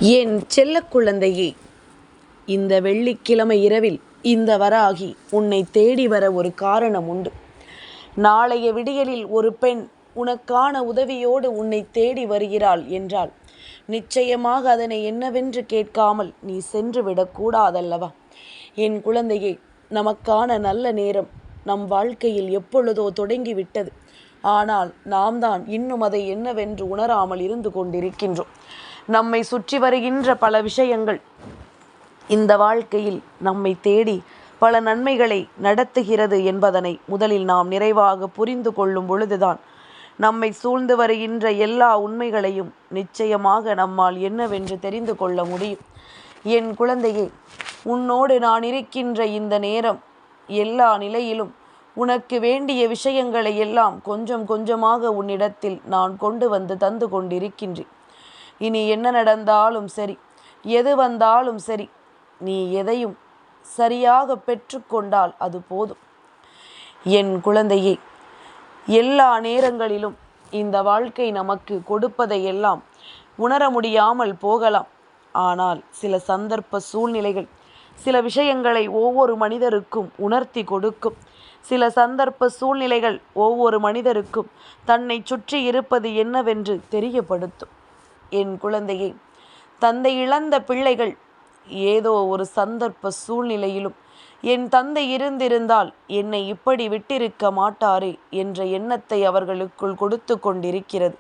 என் செல்ல குழந்தையே, இந்த வெள்ளிக்கிழமை இரவில் இந்த வராகி உன்னை தேடி வர ஒரு காரணம் உண்டு. நாளைய விடியலில் ஒரு பெண் உனக்கான உதவியோடு உன்னை தேடி வருகிறாள் என்றால் நிச்சயமாக அதனை என்னவென்று கேட்காமல் நீ சென்று விடக்கூடாதல்லவா? என் குழந்தையே, நமக்கான நல்ல நேரம் நம் வாழ்க்கையில் எப்பொழுதோ தொடங்கிவிட்டது. ஆனால் நாம் தான் இன்னும் அதை என்னவென்று உணராமல் இருந்து கொண்டிருக்கின்றோம். நம்மை சுற்றி வருகின்ற பல விஷயங்கள் இந்த வாழ்க்கையில் நம்மை தேடி பல நன்மைகளை நடத்துகிறது என்பதனை முதலில் நாம் நிறைவாக புரிந்து கொள்ளும் பொழுதுதான் நம்மை சூழ்ந்து வருகின்ற எல்லா உண்மைகளையும் நிச்சயமாக நம்மால் என்னவென்று தெரிந்து கொள்ள முடியும். என் குழந்தையே, உன்னோடு நான் இருக்கின்ற இந்த நேரம் எல்லா நிலையிலும் உனக்கு வேண்டிய விஷயங்களை எல்லாம் கொஞ்சம் கொஞ்சமாக உன்னிடத்தில் நான் கொண்டு வந்து தந்து கொண்டிருக்கின்றேன். இனி என்ன நடந்தாலும் சரி, எது வந்தாலும் சரி, நீ எதையும் சரியாக பெற்றுக்கொண்டால் அது போதும். என் குழந்தையே, எல்லா நேரங்களிலும் இந்த வாழ்க்கை நமக்கு கொடுப்பதையெல்லாம் உணர முடியாமல் போகலாம். ஆனால் சில சந்தர்ப்ப சூழ்நிலைகள் சில விஷயங்களை ஒவ்வொரு மனிதருக்கும் உணர்த்தி கொடுக்கும். சில சந்தர்ப்ப சூழ்நிலைகள் ஒவ்வொரு மனிதருக்கும் தன்னை சுற்றி இருப்பது என்னவென்று தெரியப்படுத்தும். என் குழந்தையை, தந்தை இழந்த பிள்ளைகள் ஏதோ ஒரு சந்தர்ப்ப சூழ்நிலையிலும் என் தந்தை இருந்திருந்தால் என்னை இப்படி விட்டிருக்க மாட்டாரே என்ற எண்ணத்தை அவர்களுக்குள் கொடுத்து கொண்டிருக்கிறது.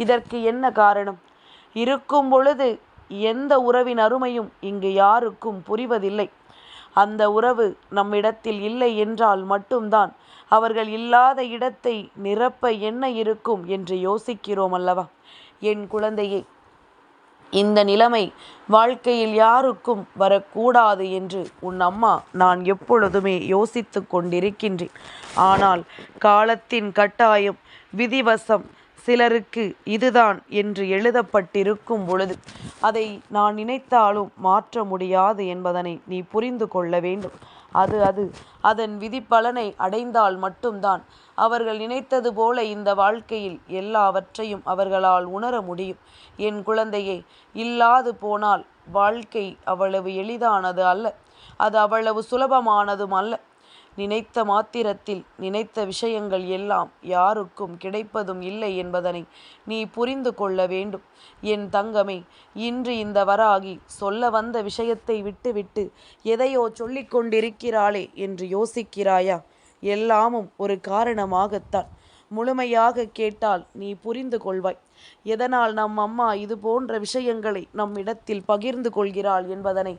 இதற்கு என்ன காரணம்? இருக்கும் பொழுது எந்த உறவின் அருமையும் இங்கு யாருக்கும் புரிவதில்லை. அந்த உறவு நம்மிடத்தில் இல்லை என்றால் மட்டும்தான் அவர்கள் இல்லாத இடத்தை நிரப்ப என்ன இருக்கும் என்று யோசிக்கிறோம் அல்லவா? என் குழந்தையே, இந்த நிலைமை வாழ்க்கையில் யாருக்கும் வரக்கூடாது என்று உன் அம்மா நான் எப்பொழுதுமே யோசித்து கொண்டிருக்கின்றேன். ஆனால் காலத்தின் கட்டாயம், விதிவசம் சிலருக்கு இதுதான் என்று எழுதப்பட்டிருக்கும் பொழுது அதை நான் நினைத்தாலும் மாற்ற முடியாது என்பதனை நீ புரிந்து கொள்ள வேண்டும். அது அதன் விதி பலனை அடைந்தால் மட்டும்தான் அவர்கள் நினைத்தது போல இந்த வாழ்க்கையில் எல்லாவற்றையும் அவர்களால் உணர முடியும். என் குழந்தையே, இல்லாது போனால் வாழ்க்கை அவ்வளவு எளிதானது அல்ல, அது அவ்வளவு சுலபமானதும் அல்ல. நினைத்த மாத்திரத்தில் நினைத்த விஷயங்கள் எல்லாம் யாருக்கும் கிடைப்பதும் இல்லை என்பதனை நீ புரிந்து கொள்ள வேண்டும். என் தங்கமே, இன்று இந்த வராகி சொல்ல வந்த விஷயத்தை விட்டுவிட்டு எதையோ சொல்லிக் கொண்டிருக்கிறாளே என்று யோசிக்கிறாயா? எல்லாமும் ஒரு காரணமாகத்தான். முழுமையாக கேட்டால் நீ புரிந்து கொள்வாய். எதனால் நம் அம்மா இது போன்ற விஷயங்களை நம்மிடத்தில் பகிர்ந்து கொள்கிறாள் என்பதனை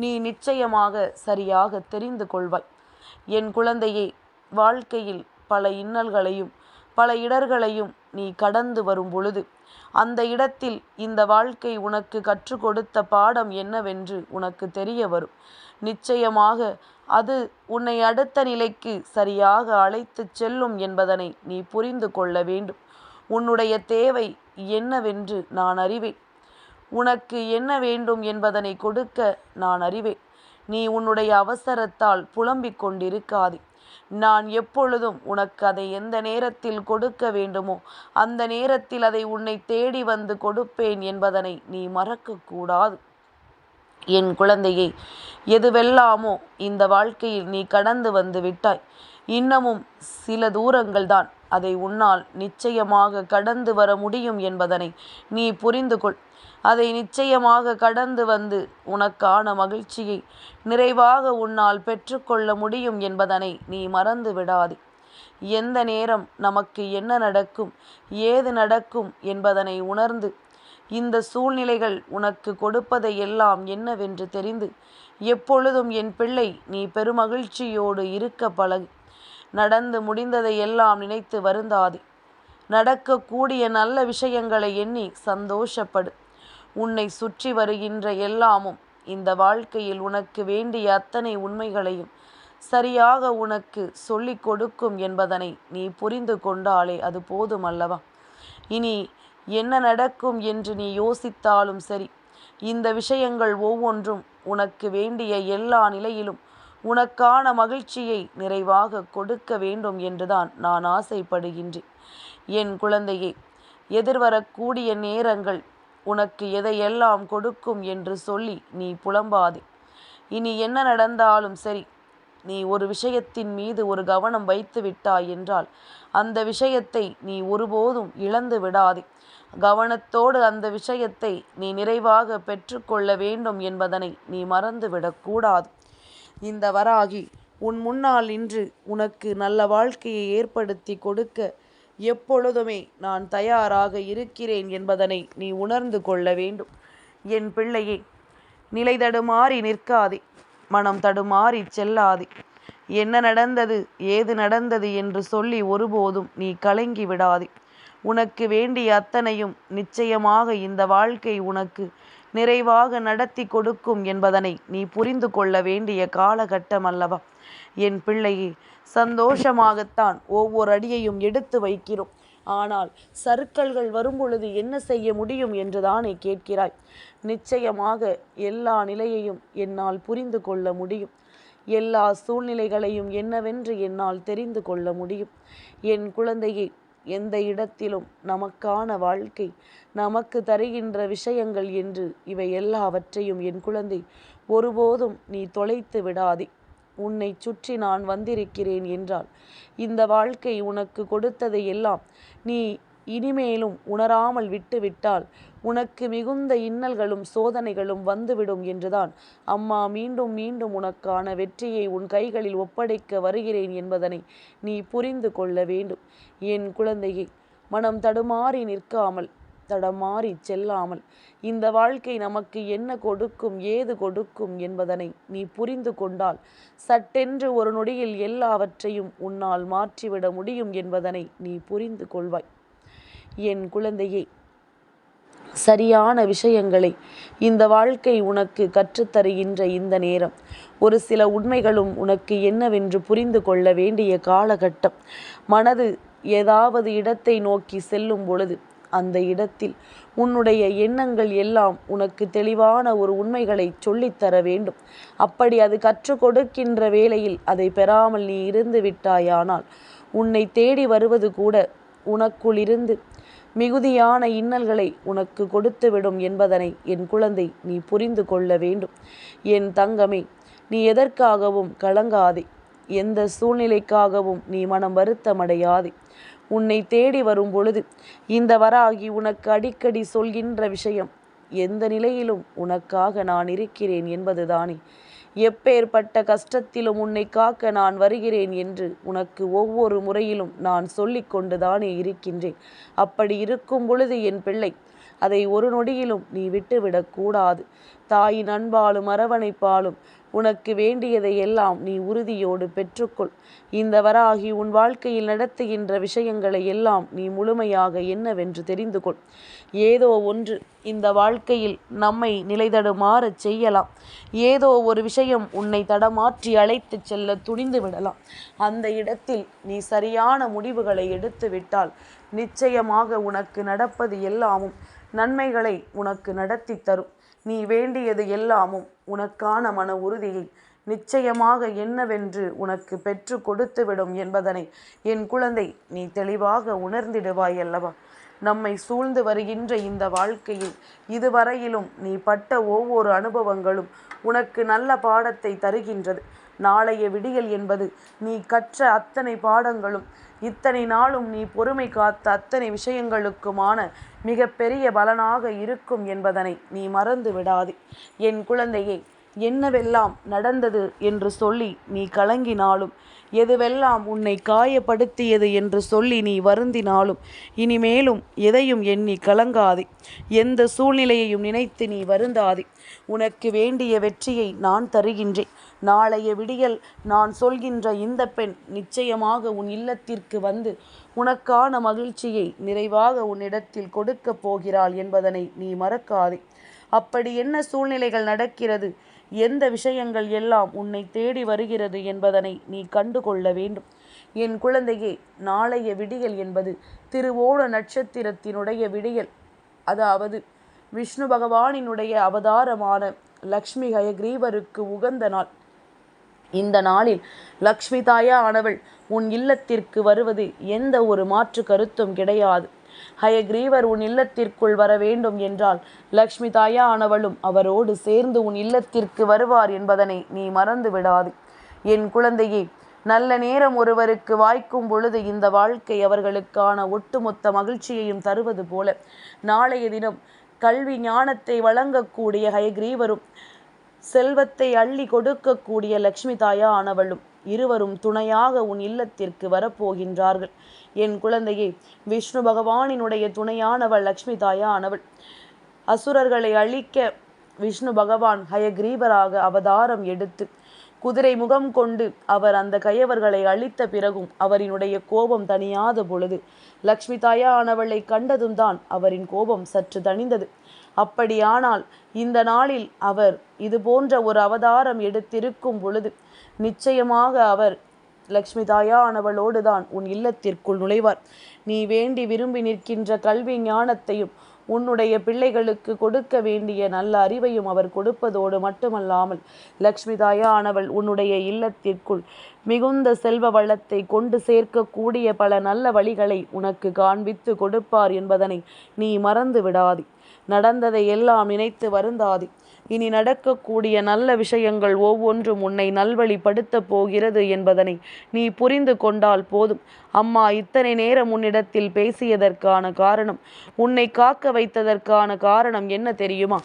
நீ நிச்சயமாக சரியாக தெரிந்து கொள்வாய். என் குழந்தையே, வாழ்க்கையில் பல இன்னல்களையும் பல இடர்களையும் நீ கடந்து வரும் பொழுது அந்த இடத்தில் இந்த வாழ்க்கை உனக்கு கற்றுக் கொடுத்த பாடம் என்னவென்று உனக்கு தெரிய வரும். நிச்சயமாக அது உன்னை அடுத்த நிலைக்கு சரியாக அழைத்து செல்லும் என்பதனை நீ புரிந்து கொள்ள வேண்டும். உன்னுடைய தேவை என்னவென்று நான் அறிவேன். உனக்கு என்ன வேண்டும் என்பதனை கொடுக்க நான் அறிவேன். நீ உன்னுடைய அவசரத்தால் புலம்பிக் கொண்டிருக்காதே. நான் எப்பொழுதும் உனக்கு அதை எந்த நேரத்தில் கொடுக்க வேண்டுமோ அந்த நேரத்தில் அதை உன்னை தேடி வந்து கொடுப்பேன் என்பதனை நீ மறக்கக்கூடாது. என் குழந்தையை, எதுவெல்லாமோ இந்த வாழ்க்கையில் நீ கடந்து வந்து விட்டாய். இன்னமும் சில தூரங்கள் தான், அதை உன்னால் நிச்சயமாக கடந்து வர முடியும் என்பதனை நீ புரிந்து கொள். அதை நிச்சயமாக கடந்து வந்து உனக்கான மகிழ்ச்சியை நிறைவாக உன்னால் பெற்றுக்கொள்ள முடியும் என்பதனை நீ மறந்து விடாதே. எந்த நேரம் நமக்கு என்ன நடக்கும், ஏது நடக்கும் என்பதனை உணர்ந்து இந்த சூழ்நிலைகள் உனக்கு கொடுப்பதை எல்லாம் என்னவென்று தெரிந்து எப்பொழுதும் என் பிள்ளை நீ பெருமகிழ்ச்சியோடு இருக்க பழகு. நடந்து முடிந்ததை எல்லாம் நினைத்து வருந்தாதே. நடக்கக்கூடிய நல்ல விஷயங்களை எண்ணி சந்தோஷப்படு. உன்னை சுற்றி வருகின்ற எல்லாமும் இந்த வாழ்க்கையில் உனக்கு வேண்டிய அத்தனை உண்மைகளையும் சரியாக உனக்கு சொல்லிக் கொடுக்கும் என்பதனை நீ புரிந்து கொண்டாலே அது போதும் அல்லவா? இனி என்ன நடக்கும் என்று நீ யோசித்தாலும் சரி, இந்த விஷயங்கள் ஒவ்வொன்றும் உனக்கு வேண்டிய எல்லா நிலையிலும் உனக்கான மகிழ்ச்சியை நிறைவாக கொடுக்க வேண்டும் என்றுதான் நான் ஆசைப்படுகின்றேன். என் குழந்தையே, எதிர்வரக்கூடிய நேரங்கள் உனக்கு எதையெல்லாம் கொடுக்கும் என்று சொல்லி நீ புலம்பாதே. இனி என்ன நடந்தாலும் சரி, நீ ஒரு விஷயத்தின் மீது ஒரு கவனம் வைத்து விட்டாய் என்றால் அந்த விஷயத்தை நீ ஒருபோதும் இழந்து விடாதே. கவனத்தோடு அந்த விஷயத்தை நீ நிறைவாக பெற்றுக்கொள்ள வேண்டும் என்பதனை நீ மறந்துவிடக்கூடாது. இந்த வராகி உன் முன்னால் நின்று உனக்கு நல்ல வாழ்க்கையை ஏற்படுத்தி கொடுக்க எப்பொழுதுமே நான் தயாராக இருக்கிறேன் என்பதனை நீ உணர்ந்து கொள்ள வேண்டும். என் பிள்ளையே, நிலை தடுமாறி நிற்காதே, மனம் தடுமாறி செல்லாதே. என்ன நடந்தது, ஏது நடந்தது என்று சொல்லி ஒருபோதும் நீ கலங்கி விடாதே. உனக்கு வேண்டிய அத்தனையும் நிச்சயமாக இந்த வாழ்க்கை உனக்கு நிறைவாக நடத்தி கொடுக்கும் என்பதனை நீ புரிந்து கொள்ள வேண்டிய காலகட்டம் அல்லவா? என் பிள்ளையே, சந்தோஷமாகத்தான் ஒவ்வொரு அடியையும் எடுத்து வைக்கிறோம். ஆனால் சறுக்கல்கள் வரும்பொழுது என்ன செய்ய முடியும் என்றுதானே கேட்கிறாய். நிச்சயமாக எல்லா நிலையையும் என்னால் புரிந்து கொள்ள முடியும். எல்லா சூழ்நிலைகளையும் என்னவென்று என்னால் தெரிந்து கொள்ள முடியும். என் குழந்தையே, எந்த இடத்திலும் நமக்கான வாழ்க்கை, நமக்கு தருகின்ற விஷயங்கள் என்று இவை எல்லாவற்றையும் என் குழந்தை ஒருபோதும் நீ தொலைத்து விடாதே. உன்னை சுற்றி நான் வந்திருக்கிறேன் என்றால் இந்த வாழ்க்கை உனக்கு கொடுத்ததை எல்லாம் நீ இனிமேலும் உணராமல் விட்டுவிட்டால் உனக்கு மிகுந்த இன்னல்களும் சோதனைகளும் வந்துவிடும் என்றுதான் அம்மா மீண்டும் மீண்டும் உனக்கான வெற்றியை உன் கைகளில் ஒப்படைக்க வருகிறேன் என்பதனை நீ புரிந்து கொள்ள வேண்டும். என் குழந்தையை, மனம் தடுமாறி நிற்காமல், தடமாறி செல்லாமல், இந்த வாழ்க்கை நமக்கு என்ன கொடுக்கும், ஏது கொடுக்கும் என்பதனை நீ புரிந்து கொண்டால் சட்டென்று ஒரு நொடியில் எல்லாவற்றையும் உன்னால் மாற்றிவிட முடியும் என்பதனை நீ புரிந்து கொள்வாய். என் குழந்தையே, சரியான விஷயங்களை இந்த வாழ்க்கை உனக்கு கற்றுத்தருகின்ற இந்த நேரம், ஒரு சில உண்மைகளும் உனக்கு என்னவென்று புரிந்து கொள்ள வேண்டிய காலகட்டம். மனது ஏதாவது இடத்தை நோக்கி செல்லும் பொழுது அந்த இடத்தில் உன்னுடைய எண்ணங்கள் எல்லாம் உனக்கு தெளிவான ஒரு உண்மைகளை சொல்லித்தர வேண்டும். அப்படி அது கற்றுக் கொடுக்கின்ற வேளையில் அதை பெறாமல் நீ இருந்து விட்டாயானால் உன்னை தேடி வருவது கூட உனக்குள் இருந்து மிகுதியான இன்னல்களை உனக்கு கொடுத்துவிடும் என்பதனை என் குழந்தை நீ புரிந்து கொள்ள வேண்டும். என் தங்கமே, நீ எதற்காகவும் கலங்காதே, எந்த சூழ்நிலைக்காகவும் நீ மனம் வருத்தமடையாதே. உன்னை தேடி வரும் பொழுது இந்த வராகி உனக்கு அடிக்கடி சொல்கின்ற விஷயம், எந்த நிலையிலும் உனக்காக நான் இருக்கிறேன் என்பதுதானே. எப்பேற்பட்ட கஷ்டத்திலும் உன்னை காக்க நான் வருகிறேன் என்று உனக்கு ஒவ்வொரு முறையிலும் நான் சொல்லி கொண்டுதானே இருக்கின்றேன். அப்படி இருக்கும் பொழுது என் பிள்ளை, அதை ஒரு நொடியிலும் நீ விட்டுவிடக்கூடாது. தாயின் அன்பாலும் அரவணைப்பாலும் உனக்கு வேண்டியதை எல்லாம் நீ உறுதியோடு பெற்றுக்கொள். இந்த வராகி உன் வாழ்க்கையில் நடத்துகின்ற விஷயங்களை எல்லாம் நீ முழுமையாக என்னவென்று தெரிந்து கொள். ஏதோ ஒன்று இந்த வாழ்க்கையில் நம்மை நிலைதடுமாறச் செய்யலாம். ஏதோ ஒரு விஷயம் உன்னை தடமாற்றி அழைத்து செல்ல துணிந்து விடலாம். அந்த இடத்தில் நீ சரியான முடிவுகளை எடுத்து விட்டால் நிச்சயமாக உனக்கு நடப்பது எல்லாமும் நன்மைகளை உனக்கு நடத்தி தரும். நீ வேண்டியது எல்லாமும் உனக்கான மன உறுதியை நிச்சயமாக என்னவென்று உனக்கு பெற்று கொடுத்துவிடும் என்பதனை என் குழந்தை நீ தெளிவாக உணர்ந்திடுவாய் அல்லவா? நம்மை சூழ்ந்து வருகின்ற இந்த வாழ்க்கையில் இதுவரையிலும் நீ பட்ட ஒவ்வொரு அனுபவங்களும் உனக்கு நல்ல பாடத்தை தருகின்றது. நாளைய விடியல் என்பது நீ கற்ற அத்தனை பாடங்களும் இத்தனை நாளும் நீ பொறுமை காத்த அத்தனை விஷயங்களுக்குமான மிக பெரிய பலனாக இருக்கும் என்பதனை நீ மறந்து விடாதே. என் குழந்தையே, என்னவெல்லாம் நடந்தது என்று சொல்லி நீ கலங்கினாலும், எதுவெல்லாம் உன்னை காயப்படுத்தியது என்று சொல்லி நீ வருந்தினாலும், இனிமேலும் எதையும் எண்ணி கலங்காதே. எந்த சூழ்நிலையையும் நினைத்து நீ வருந்தாதே. உனக்கு வேண்டிய வெற்றியை நான் தருகின்றேன். நாளைய விடியல் நான் சொல்கின்ற இந்த பெண் நிச்சயமாக உன் இல்லத்திற்கு வந்து உனக்கான மகிழ்ச்சியை நிறைவாக உன்னிடத்தில் கொடுக்கப் போகிறாள் என்பதனை நீ மறக்காதே. அப்படி என்ன சூழ்நிலைகள் நடக்கிறது, எந்த விஷயங்கள் எல்லாம் உன்னை தேடி வருகிறது என்பதனை நீ கண்டு கொள்ள வேண்டும். என் குழந்தையே, நாளைய விடியல் என்பது திருவோண நட்சத்திரத்தினுடைய விடியல். அதாவது விஷ்ணு பகவானினுடைய அவதாரமான லக்ஷ்மி ஹயக்ரீவருக்கு உகந்த நாள். இந்த நாளில் லக்ஷ்மி தாயா ஆனவள் உன் இல்லத்திற்கு வருவது எந்த ஒரு மாற்று கருத்தும் கிடையாது. ஹயக்ரீவர் உன் இல்லத்திற்குள் வர வேண்டும் என்றால் லக்ஷ்மி தாயானவளும் அவரோடு சேர்ந்து உன் இல்லத்திற்கு வருவார் என்பதனை நீ மறந்து விடாது. என் குழந்தையே, நல்ல நேரம் ஒருவருக்கு வாய்க்கும் பொழுது இந்த வாழ்க்கை அவர்களுக்கான ஒட்டுமொத்த மகிழ்ச்சியையும் தருவது போல நாளைய தினம் கல்வி ஞானத்தை வழங்கக்கூடிய ஹயக்ரீவரும் செல்வத்தை அள்ளி கொடுக்கக்கூடிய லக்ஷ்மி தாயா ஆனவளும் இருவரும் துணையாக உன் இல்லத்திற்கு வரப்போகின்றார்கள். என் குழந்தையே, விஷ்ணு பகவானினுடைய துணையானவள் லக்ஷ்மி தாயா ஆனவள். அசுரர்களை அழிக்க விஷ்ணு பகவான் ஹயக்ரீவராக அவதாரம் எடுத்து குதிரை முகம் கொண்டு அவர் அந்த கயவர்களை அழித்த பிறகும் அவரினுடைய கோபம் தணியாத பொழுது லக்ஷ்மி தாயானவளை கண்டதும் தான் அவரின் கோபம் சற்று தணிந்தது. அப்படியானால் இந்த நாளில் அவர் இது போன்ற ஒரு அவதாரம் எடுத்திருக்கும் பொழுது நிச்சயமாக அவர் லக்ஷ்மி தாயானவளோடு தான் உன் இல்லத்திற்குள் நுழைவார். நீ வேண்டி விரும்பி நிற்கின்ற கல்வி ஞானத்தையும் உன்னுடைய பிள்ளைகளுக்கு கொடுக்க வேண்டிய நல்ல அறிவையும் அவர் கொடுப்பதோடு மட்டுமல்லாமல் லக்ஷ்மி தாயானவள் உன்னுடைய இல்லத்திற்குள் மிகுந்த செல்வ வளத்தை கொண்டு சேர்க்கக்கூடிய பல நல்ல வழிகளை உனக்கு காண்பித்து கொடுப்பார் என்பதனை நீ மறந்து விடாதே. நடந்ததை எல்லாம் நினைத்து வருந்தாதே. இனி நடக்கக்கூடிய நல்ல விஷயங்கள் ஒவ்வொன்றும் உன்னை நல்வழிப்படுத்தப் போகிறது என்பதனை நீ புரிந்து கொண்டால் போதும். அம்மா இத்தனை நேரம் உன்னிடத்தில் பேசியதற்கான காரணம், உன்னை காக்க வைத்ததற்கான காரணம் என்ன தெரியுமா?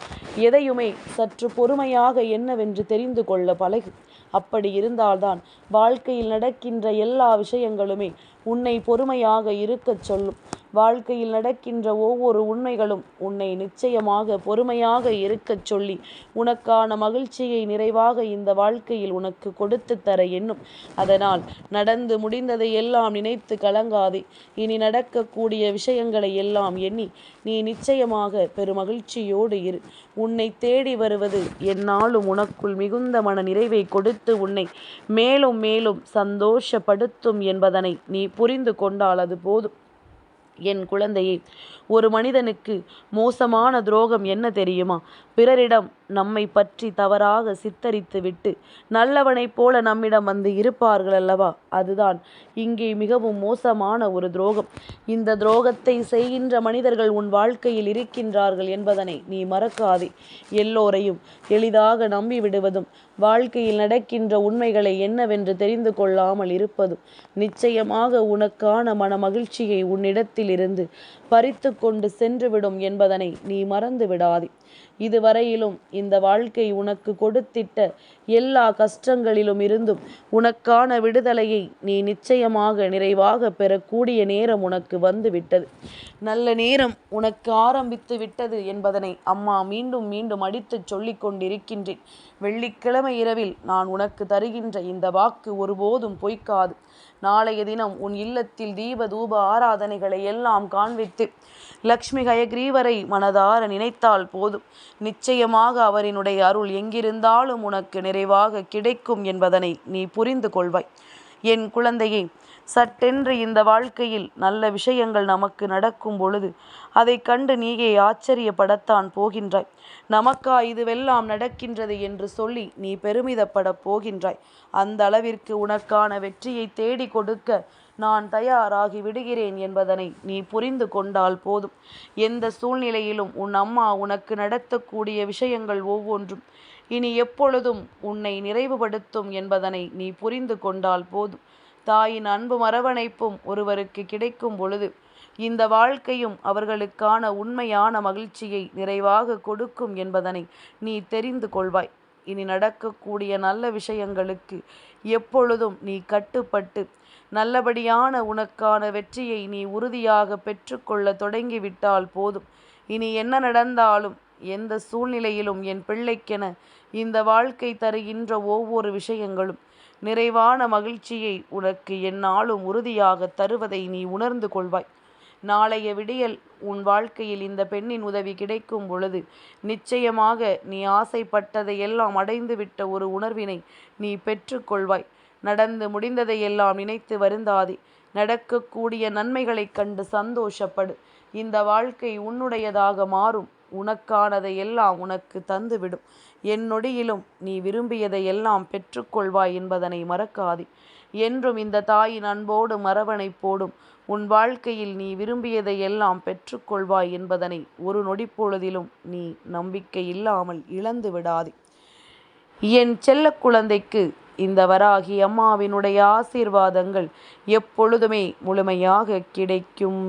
எதையுமே சற்று பொறுமையாக என்னவென்று தெரிந்து கொள்ள பழகு. அப்படி இருந்தால்தான் வாழ்க்கையில் நடக்கின்ற எல்லா விஷயங்களுமே உன்னை பொறுமையாக இருக்கச் சொல்லும். வாழ்க்கையில் நடக்கின்ற ஒவ்வொரு உண்மைகளும் உன்னை நிச்சயமாக பொறுமையாக இருக்கச் சொல்லி உனக்கான மகிழ்ச்சியை நிறைவாக இந்த வாழ்க்கையில் உனக்கு கொடுத்து தர எண்ணும். அதனால் நடந்து முடிந்ததை எல்லாம் நினைத்து கலங்காதே. இனி நடக்கக்கூடிய விஷயங்களை எல்லாம் எண்ணி நீ நிச்சயமாக பெருமகிழ்ச்சியோடு இரு. உன்னை தேடி வருவது எந்நாளும் உனக்குள் மிகுந்த மன நிறைவை கொடுத்து உன்னை மேலும் மேலும் சந்தோஷப்படுத்தும் என்பதனை நீ புரிந்து கொண்டால் அது போதும். என் குழந்தையே, ஒரு மனிதனுக்கு மோசமான துரோகம் என்ன தெரியுமா? பிறரிடம் நம்மை பற்றி தவறாக சித்தரித்து விட்டு நல்லவனைப் போல நம்மிடம் வந்து இருப்பார்கள் அல்லவா? அதுதான் இங்கே மிகவும் மோசமான ஒரு துரோகம். இந்த துரோகத்தை செய்கின்ற மனிதர்கள் உன் வாழ்க்கையில் இருக்கின்றார்கள் என்பதனை நீ மறக்காதே. எல்லோரையும் எளிதாக நம்பிவிடுவதும் வாழ்க்கையில் நடக்கின்ற உண்மைகளை என்னவென்று தெரிந்து கொள்ளாமல் இருப்பதும் நிச்சயமாக உனக்கான மன மகிழ்ச்சியை உன்னிடத்தில் இருந்து பறித்து கொண்டு சென்றுவிடும் என்பதனை நீ மறந்து விடாதே. இதுவரையிலும் இந்த வாழ்க்கை உனக்கு கொடுத்திட்ட எல்லா கஷ்டங்களிலும் இருந்தும் உனக்கான விடுதலையை நீ நிச்சயமாக நிறைவாக பெறக்கூடிய நேரம் உனக்கு வந்து விட்டது. நல்ல நேரம் உனக்கு ஆரம்பித்து விட்டது என்பதனை அம்மா மீண்டும் மீண்டும் அடித்துச் சொல்லிக் கொண்டிருக்கின்றேன். வெள்ளிக்கிழமை இரவில் நான் உனக்கு தருகின்ற இந்த வாக்கு ஒருபோதும் பொய்க்காது. நாளைய தினம் உன் இல்லத்தில் தீப தூப ஆராதனைகளை எல்லாம் காண்பித்து லக்ஷ்மி ஹயக்ரீவரை மனதார நினைத்தால் போதும். நிச்சயமாக அவரினுடைய அருள் எங்கிருந்தாலும் உனக்கு நிறைவாக கிடைக்கும் என்பதனை நீ புரிந்து கொள்வாய். என் குழந்தையே, சட்டென்று இந்த வாழ்க்கையில் நல்ல விஷயங்கள் நமக்கு நடக்கும் பொழுது அதை கண்டு நீயே ஆச்சரியப்படத்தான் போகின்றாய். நமக்கா இதுவெல்லாம் நடக்கின்றது என்று சொல்லி நீ பெருமிதப்பட போகின்றாய். அந்த அளவிற்கு உனக்கான வெற்றியை தேடி கொடுக்க நான் தயாராகி விடுகிறேன் என்பதனை நீ புரிந்து கொண்டால் போதும். எந்த சூழ்நிலையிலும் உன் அம்மா உனக்கு நடத்தக்கூடிய விஷயங்கள் ஒவ்வொன்றும் இனி எப்பொழுதும் உன்னை நிறைவுபடுத்தும் என்பதனை நீ புரிந்து கொண்டால் போதும். தாயின் அன்பும் அரவணைப்பும் ஒருவருக்கு கிடைக்கும் பொழுது இந்த வாழ்க்கையும் அவர்களுக்கான உண்மையான மகிழ்ச்சியை நிறைவாக கொடுக்கும் என்பதனை நீ தெரிந்து கொள்வாய். இனி நடக்கக்கூடிய நல்ல விஷயங்களுக்கு எப்பொழுதும் நீ கட்டுப்பட்டு நல்லபடியான உனக்கான வெற்றியை நீ உறுதியாக பெற்றுக்கொள்ள தொடங்கிவிட்டால் போதும். இனி என்ன நடந்தாலும் எந்த சூழ்நிலையிலும் என் பிள்ளைக்கென இந்த வாழ்க்கை தருகின்ற ஒவ்வொரு விஷயங்களும் நிறைவான மகிழ்ச்சியை உனக்கு எந்நாளும் உறுதியாக தருவதை நீ உணர்ந்து கொள்வாய். நாளைய விடியல் உன் வாழ்க்கையில் இந்த பெண்ணின் உதவி கிடைக்கும் பொழுது நிச்சயமாக நீ ஆசைப்பட்டதை எல்லாம் அடைந்துவிட்ட ஒரு உணர்வினை நீ பெற்றுக்கொள்வாய். நடந்து முடிந்ததையெல்லாம் நினைத்து வருந்தாதே. நடக்கக்கூடிய நன்மைகளைக் கண்டு சந்தோஷப்படு. இந்த வாழ்க்கை உன்னுடையதாக மாறும். உனக்கானதை எல்லாம் உனக்கு தந்துவிடும். என் நொடியிலும் நீ விரும்பியதை எல்லாம் பெற்றுக்கொள்வாய் என்பதனை மறக்காதே. என்றும் இந்த தாயின் அன்போடும் அரவணைப்போடும் உன் வாழ்க்கையில் நீ விரும்பியதை எல்லாம் பெற்றுக்கொள்வாய் என்பதனை ஒரு நொடிப்பொழுதிலும் நீ நம்பிக்கை இல்லாமல் இழந்து விடாதே. என் செல்ல குழந்தைக்கு இந்த வராகி அம்மாவினுடைய ஆசீர்வாதங்கள் எப்பொழுதுமே முழுமையாக கிடைக்கும்.